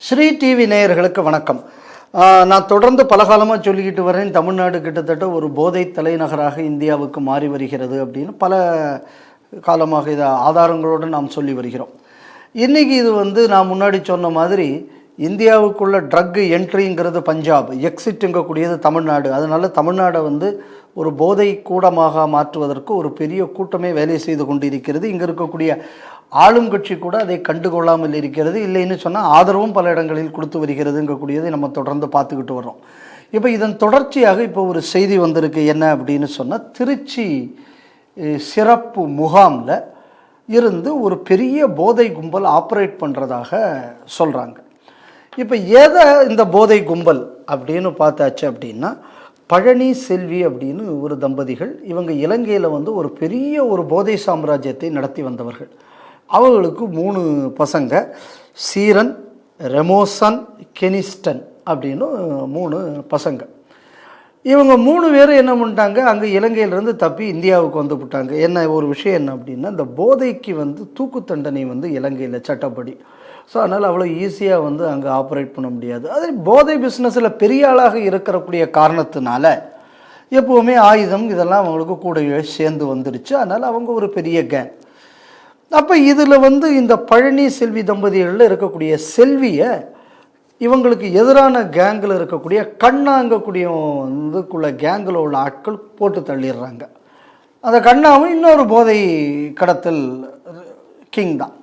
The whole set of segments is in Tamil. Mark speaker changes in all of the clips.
Speaker 1: ஸ்ரீ டிவி நேயர்களுக்கு வணக்கம். நான் தொடர்ந்து பல காலமாக சொல்லிக்கிட்டு வரேன், தமிழ்நாடு கிட்டத்தட்ட ஒரு போதை தலைநகராக இந்தியாவுக்கு மாறி வருகிறது அப்படின்னு பல காலமாக இதை ஆதாரங்களோடு நாம் சொல்லி வருகிறோம். இன்றைக்கி இது நான் முன்னாடி சொன்ன மாதிரி இந்தியாவுக்குள்ள ட்ரக் என்ட்ரிங்கிறது பஞ்சாப், எக்ஸிட்டுங்கக்கூடியது தமிழ்நாடு. அதனால் தமிழ்நாடை ஒரு போதை கூடமாக மாற்றுவதற்கு ஒரு பெரிய கூட்டமே வேலை செய்து கொண்டிருக்கிறது. இங்கே இருக்கக்கூடிய ஆளும் கட்சி கூட அதை கண்டுகொள்ளாமல் இருக்கிறது. இல்லைன்னு சொன்னால் ஆதரவும் பல இடங்களில் கொடுத்து வருகிறதுங்கக்கூடியதை நம்ம தொடர்ந்து பார்த்துக்கிட்டு வர்றோம். இப்போ இதன் தொடர்ச்சியாக இப்போ ஒரு செய்தி வந்திருக்கு. என்ன அப்படின்னு சொன்னால், திருச்சி சிறப்பு முகாமில் இருந்து ஒரு பெரிய போதை கும்பல் ஆப்ரேட் பண்ணுறதாக சொல்கிறாங்க. இப்போ எதை இந்த போதை கும்பல் அப்படின்னு பார்த்தாச்சு அப்படின்னா, பழனி செல்வி அப்படின்னு ஒரு தம்பதிகள், இவங்க இலங்கையில் ஒரு பெரிய ஒரு போதை சாம்ராஜ்யத்தை நடத்தி வந்தவர்கள். அவர்களுக்கு 3 பசங்க, சீரன், ரெமோசன், கெனிஸ்டன் அப்படின்னு 3 பசங்க. இவங்க 3 பேரும் என்ன பண்ணிட்டாங்க, அங்கே இலங்கையிலேருந்து தப்பி இந்தியாவுக்கு வந்துவிட்டாங்க. என்ன ஒரு விஷயம் என்ன அப்படின்னா, இந்த போதைக்கு தூக்கு தண்டனை இலங்கையில் சட்டப்படி. ஸோ அதனால் அவ்வளோ ஈஸியாக அங்கே ஆப்ரேட் பண்ண முடியாது. அதே போதை பிஸ்னஸில் பெரிய ஆளாக இருக்கக்கூடிய காரணத்தினால எப்போவுமே ஆயுதம் இதெல்லாம் அவங்களுக்கு கூடவே சேர்ந்து வந்துடுச்சு. அதனால் அவங்க ஒரு பெரிய கேங். அப்போ இதில் இந்த பழனி செல்வி தம்பதிகளில் இருக்கக்கூடிய செல்வியை இவங்களுக்கு எதிரான கேங்கில் இருக்கக்கூடிய கண்ணாங்கக்கூடிய கேங்கில் உள்ள ஆட்கள் போட்டு தள்ளிடுறாங்க. அந்த கண்ணாவும் இன்னொரு போதை கடத்தல் கிங் தான்.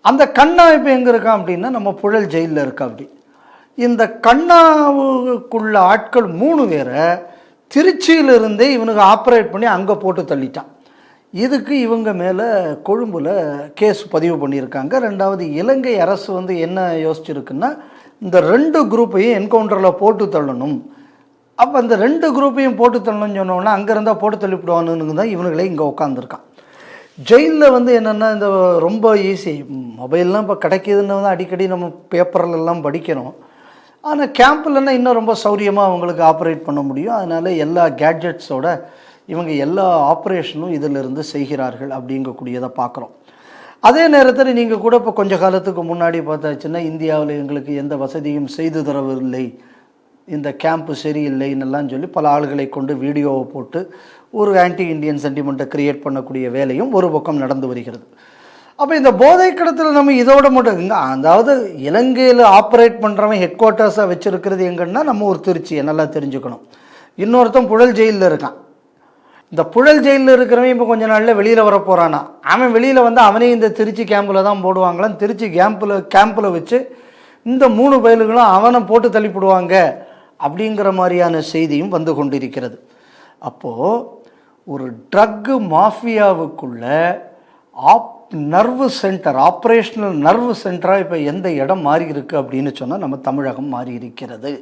Speaker 1: அந்த கண்ணா இப்போ எங்கே இருக்கான் அப்படின்னா, நம்ம புழல் ஜெயிலில் இருக்கா. அப்படி இந்த கண்ணாவுக்குள்ள ஆட்கள் 3 பேரை திருச்சியிலிருந்தே இவனுக்கு ஆப்ரேட் பண்ணி அங்கே போட்டு தள்ளிட்டான். இதுக்கு இவங்க மேலே கொழும்பில் கேஸ் பதிவு பண்ணியிருக்காங்க. ரெண்டாவது, இலங்கை அரசு என்ன யோசிச்சிருக்குன்னா, இந்த 2 குரூப்பையும் என்கவுண்டரில் போட்டு தள்ளணும். அப்போ அந்த 2 குரூப்பையும் போட்டு தள்ளணும்னு சொன்னோன்னா அங்கே இருந்தால் போட்டு தள்ளிவிடுவானுன்னு தான் இவனுங்களே இங்கே உட்காந்துருக்கான். ஜெயிலில் என்னென்னா, இந்த ரொம்ப ஈஸி மொபைல்லாம் இப்போ கிடைக்கிதுன்னு அடிக்கடி நம்ம பேப்பர்லெல்லாம் படிக்கிறோம். ஆனால் கேம்பில்னா இன்னும் ரொம்ப சௌரியமாக அவங்களுக்கு ஆப்ரேட் பண்ண முடியும். அதனால் எல்லா கேட்ஜெட்ஸோட இவங்க எல்லா ஆப்ரேஷனும் இதிலிருந்து செய்கிறார்கள் அப்படிங்கக்கூடியதை பார்க்குறோம். அதே நேரத்தில் நீங்கள் கூட இப்போ கொஞ்சம் காலத்துக்கு முன்னாடி பார்த்தாச்சுன்னா, இந்தியாவில் எங்களுக்கு எந்த வசதியும் செய்து தரவில்லை, இந்த கேம்ப்பு சரியில்லைன்னெல்லாம் சொல்லி பல ஆள்களை கொண்டு வீடியோவை போட்டு ஒரு ஆன்டி இண்டியன் சென்டிமெண்ட்டை க்ரியேட் பண்ணக்கூடிய வேலையும் ஒரு பக்கம் நடந்து வருகிறது. அப்போ இந்த போதை கடத்தில் நம்ம இதோட மட்டும் அதாவது இலங்கையில் ஆப்ரேட் பண்ணுறவன் ஹெட் குவார்ட்டர்ஸாக வச்சுருக்கிறது எங்கன்னா நம்ம ஒரு திருச்சியை நல்லா தெரிஞ்சுக்கணும். இன்னொருத்தன் புழல் ஜெயிலில் இருக்கான். இந்த புழல் ஜெயிலில் இருக்கிறவன் இப்போ கொஞ்ச நாளில் வெளியில் வர போகிறானா. அவன் வெளியில் அவனையும் இந்த திருச்சி கேம்பில் தான் போடுவாங்களாம். திருச்சி கேம்பில் வச்சு இந்த 3 பயல்களும் அவனை போட்டு தள்ளிவிடுவாங்க அப்படிங்கிற மாதிரியான செய்தியும் வந்து கொண்டிருக்கிறது. அப்போது ஒரு ட்ரக்கு மாஃபியாவுக்குள்ள நர்வு சென்டர், ஆப்ரேஷனல் நர்வு சென்டராக இப்போ எந்த இடம் மாறி இருக்குது அப்படின்னு சொன்னால் நம்ம தமிழகம் மாறி இருக்கிறது.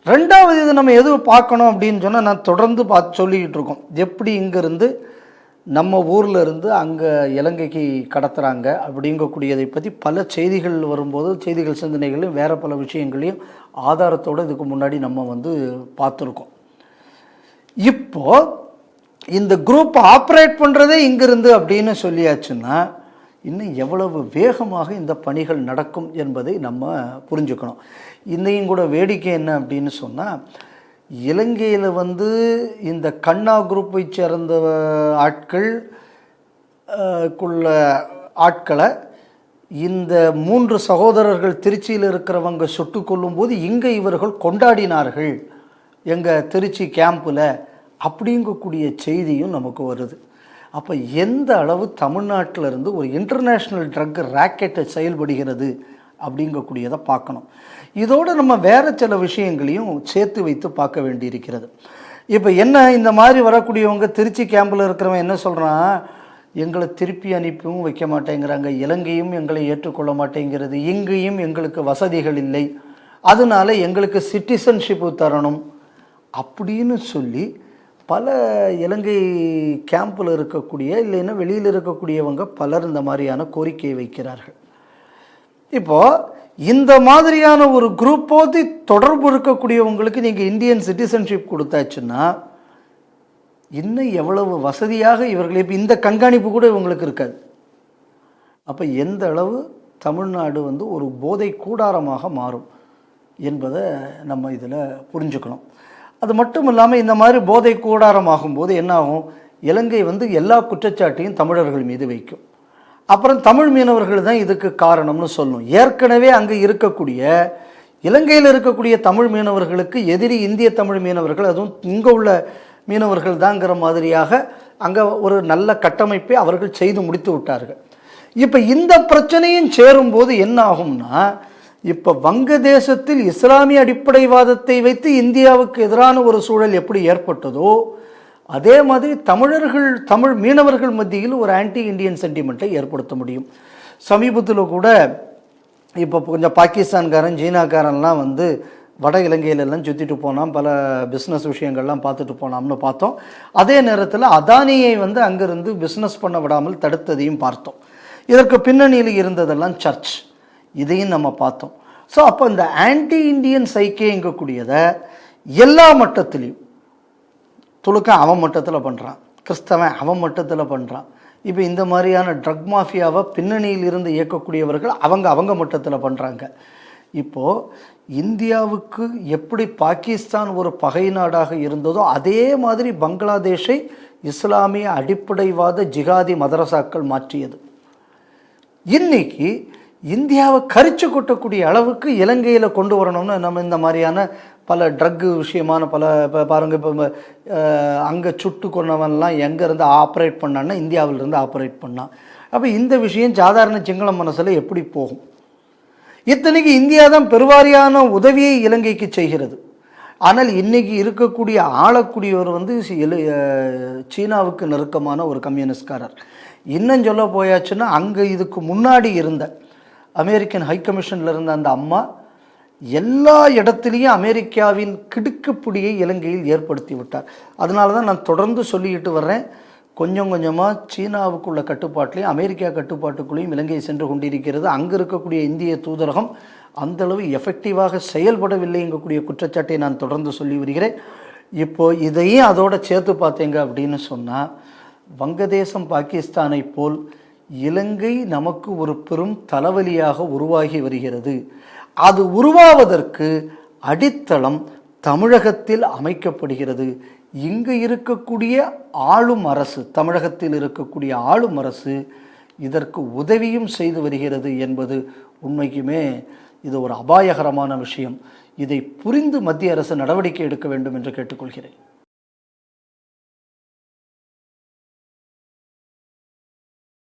Speaker 1: ரெண்டாவது, இது நம்ம எது பார்க்கணும் அப்படின்னு சொன்னால், நான் தொடர்ந்து சொல்லிக்கிட்டு இருக்கோம், எப்படி இங்கேருந்து நம்ம ஊரில் இருந்து அங்கே இலங்கைக்கு கடத்துகிறாங்க அப்படிங்கக்கூடியதை பற்றி பல செய்திகள் வரும்போது, செய்திகள் சிந்தனைகளையும் வேறு பல விஷயங்களையும் ஆதாரத்தோடு இதுக்கு முன்னாடி நம்ம பார்த்துருக்கோம். இப்போது இந்த குரூப் ஆப்ரேட் பண்ணுறதே இங்கிருந்து அப்படின்னு சொல்லியாச்சுன்னா, இன்னும் எவ்வளவு வேகமாக இந்த பணிகள் நடக்கும் என்பதை நம்ம புரிஞ்சுக்கணும். இன்னையும் கூட வேடிக்கை என்ன அப்படின்னு சொன்னால், இலங்கையில் இந்த கண்ணா குரூப்பை சேர்ந்த ஆட்கள் ஆட்களை இந்த 3 சகோதரர்கள் திருச்சியில் இருக்கிறவங்க சுட்டு கொள்ளும்போது இங்கே இவர்கள் கொண்டாடினார்கள் எங்கள் திருச்சி கேம்பில் அப்படிங்கக்கூடிய செய்தியும் நமக்கு வருது. அப்போ எந்த அளவு தமிழ்நாட்டில் இருந்து ஒரு இன்டர்நேஷ்னல் ட்ரக் ராக்கெட்டை செயல்படுகிறது அப்படிங்கக்கூடியதை பார்க்கணும். இதோடு நம்ம வேறு சில விஷயங்களையும் சேர்த்து வைத்து பார்க்க வேண்டியிருக்கிறது. இப்போ என்ன, இந்த மாதிரி வரக்கூடியவங்க திருச்சி கேம்பில் இருக்கிறவன் என்ன சொல்கிறான், எங்களை திருப்பி அனுப்பியும் வைக்க மாட்டேங்கிறாங்க, இலங்கையும் எங்களை ஏற்றுக்கொள்ள மாட்டேங்கிறது, இங்கேயும் எங்களுக்கு வசதிகள் இல்லை, அதனால எங்களுக்கு சிட்டிசன்ஷிப்பு தரணும் அப்படின்னு சொல்லி பல இலங்கை கேம்பில் இருக்கக்கூடிய இல்லைன்னா வெளியில் இருக்கக்கூடியவங்க பலர் இந்த மாதிரியான கோரிக்கையை வைக்கிறார்கள். இப்போது இந்த மாதிரியான ஒரு குரூப்போடு தொடர்பு இருக்கக்கூடியவங்களுக்கு நீங்கள் இந்தியன் சிட்டிசன்ஷிப் கொடுத்தாச்சுன்னா இன்னும் எவ்வளவு வசதியாக இவர்கள் இப்போ இந்த கண்காணிப்பு கூட இவங்களுக்கு இருக்காது. அப்போ எந்த அளவு தமிழ்நாடு வந்து ஒரு போதை கூடாரமாக மாறும் என்பதை நம்ம இதில் புரிஞ்சுக்கணும். அது மட்டும் இல்லாமல் இந்த மாதிரி போதை கூடாரமாகும் போது என்னாகும், இலங்கை வந்து எல்லா குற்றச்சாட்டையும் தமிழர்கள் மீது வைக்கும். அப்புறம் தமிழ் மீனவர்கள் தான் இதுக்கு காரணம்னு சொல்லணும். ஏற்கனவே அங்கே இருக்கக்கூடிய இலங்கையில் இருக்கக்கூடிய தமிழ் மீனவர்களுக்கு எதிரி இந்திய தமிழ் மீனவர்கள், அதுவும் இங்கே உள்ள மீனவர்கள் தாங்கிற மாதிரியாக அங்கே ஒரு நல்ல கட்டமைப்பை அவர்கள் செய்து முடித்து விட்டார்கள். இப்போ இந்த பிரச்சனையும் சேரும்போது என்ன ஆகும்னா, இப்போ வங்கதேசத்தில் இஸ்லாமிய அடிப்படைவாதத்தை வைத்து இந்தியாவுக்கு எதிரான ஒரு சூழல் எப்படி ஏற்பட்டதோ அதே மாதிரி தமிழ் மீனவர்கள் மத்தியில் ஒரு ஆன்டி இண்டியன் சென்டிமெண்ட்டை ஏற்படுத்த முடியும். சமீபத்தில் கூட இப்போ கொஞ்சம் பாகிஸ்தான்காரன் சீனாக்காரன்லாம் வந்து வட இலங்கையிலெல்லாம் சுற்றிட்டு போனான், பல பிஸ்னஸ் விஷயங்கள்லாம் பார்த்துட்டு போனாம்னு பார்த்தோம். அதே நேரத்தில் அதானியை வந்து அங்கேருந்து பிஸ்னஸ் பண்ண விடாமல் தடுத்ததையும் பார்த்தோம். இதற்கு பின்னணியில் இருந்ததெல்லாம் சர்ச், இதையும் நம்ம பார்த்தோம். ஸோ அப்போ இந்த ஆன்டி இண்டியன் சைக்கேங்கக்கூடியதை எல்லா மட்டத்திலையும், துலுக்கன் அவன் மட்டத்தில் பண்ணுறான், கிறிஸ்தவன் அவன் மட்டத்தில் பண்ணுறான். இப்போ இந்த மாதிரியான ட்ரக் மாஃபியாவை பின்னணியில் இருந்து இயக்கக்கூடியவர்கள் அவங்க மட்டத்தில் பண்ணுறாங்க. இப்போது இந்தியாவுக்கு எப்படி பாகிஸ்தான் ஒரு பகை நாடாக இருந்ததோ அதே மாதிரி பங்களாதேஷை இஸ்லாமிய அடிப்படைவாத ஜிகாதி மதரசாக்கள் மாற்றியது. இன்னைக்கு இந்தியாவை கரிச்சு கொட்டக்கூடிய அளவுக்கு இலங்கையில் கொண்டு வரணும்னு நம்ம இந்த மாதிரியான பல ட்ரக்கு விஷயமான பல இப்போ பாருங்கள், இப்போ அங்கே சுட்டு கொண்டவன்லாம் எங்கேருந்து ஆப்ரேட் பண்ணான்னா இந்தியாவிலிருந்து ஆப்ரேட் பண்ணான். அப்போ இந்த விஷயம் சாதாரண சிங்கள மனசில் எப்படி போகும்? இத்தனைக்கு இந்தியா தான் பெருவாரியான உதவியை இலங்கைக்கு செய்கிறது. ஆனால் இன்றைக்கி இருக்கக்கூடிய ஆளக்கூடியவர் வந்து சீனாவுக்கு நெருக்கமான ஒரு கம்யூனிஸ்ட்காரர். இன்னும் சொல்ல போயாச்சுன்னா, அங்கே இதுக்கு முன்னாடி இருந்த அமெரிக்கன் ஹை கமிஷனில் இருந்த அந்த அம்மா எல்லா இடத்துலையும் அமெரிக்காவின் கிடுக்குப்பிடியை இலங்கையில் ஏற்படுத்தி விட்டார். அதனால தான் நான் தொடர்ந்து சொல்லிக்கிட்டு வர்றேன், கொஞ்சம் கொஞ்சமாக சீனாவுக்குள்ள கட்டுப்பாட்டிலையும் அமெரிக்கா கட்டுப்பாட்டுக்குள்ளேயும் இலங்கை சென்று கொண்டிருக்கிறது. அங்கே இருக்கக்கூடிய இந்திய தூதரகம் அந்தளவு எஃபெக்டிவாக செயல்படவில்லைங்கக்கூடிய குற்றச்சாட்டை நான் தொடர்ந்து சொல்லி வருகிறேன். இப்போது இதையும் அதோடு சேர்த்து பார்த்தீங்க அப்படின்னு சொன்னால், வங்கதேசம் பாகிஸ்தானை போல் இலங்கை நமக்கு ஒரு பெரும் தலைவலியாக உருவாகி வருகிறது. அது உருவாவதற்கு அடித்தளம் தமிழகத்தில் அமைக்கப்படுகிறது. இங்கு இருக்கக்கூடிய ஆளும் அரசு, தமிழகத்தில் இருக்கக்கூடிய ஆளும் அரசு இதற்கு உதவியும் செய்து வருகிறது என்பது உண்மைக்குமே இது ஒரு அபாயகரமான விஷயம். இதை புரிந்து மத்திய அரசு நடவடிக்கை எடுக்க வேண்டும் என்று கேட்டுக்கொள்கிறேன்.